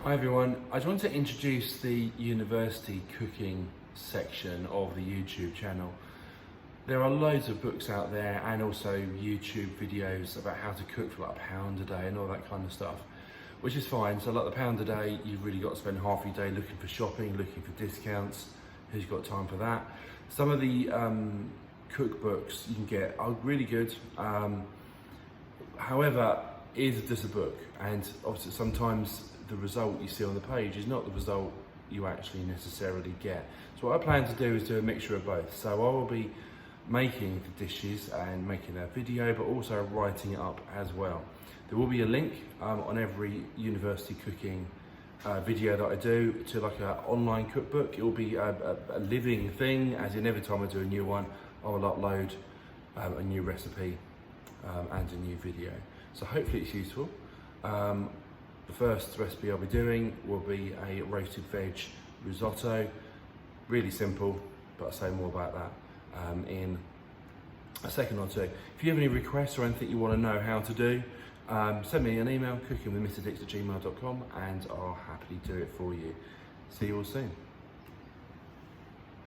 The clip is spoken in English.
Hi everyone, I just want to introduce the university cooking section of the YouTube channel. There are loads of books out there and also YouTube videos about how to cook for like £1 a day and all that kind of stuff, which is fine. So like the £1 a day, you've really got to spend half your day looking for shopping, looking for discounts. Who's got time for that? Some of the cookbooks you can get are really good. However, it is just a book, and obviously sometimes the result you see on the page is not the result you actually necessarily get. So what I plan to do is do a mixture of both. So I will be making the dishes and making a video, but also writing it up as well. There will be a link on every university cooking video that I do to like an online cookbook. It will be a living thing, as in every time I do a new one, I will upload a new recipe and a new video. So hopefully it's useful. The first recipe I'll be doing will be a roasted veg risotto. Really simple, but I'll say more about that in a second or two. If you have any requests or anything you want to know how to do, send me an email, cookingwithmrdix@gmail.com, and I'll happily do it for you. See you all soon.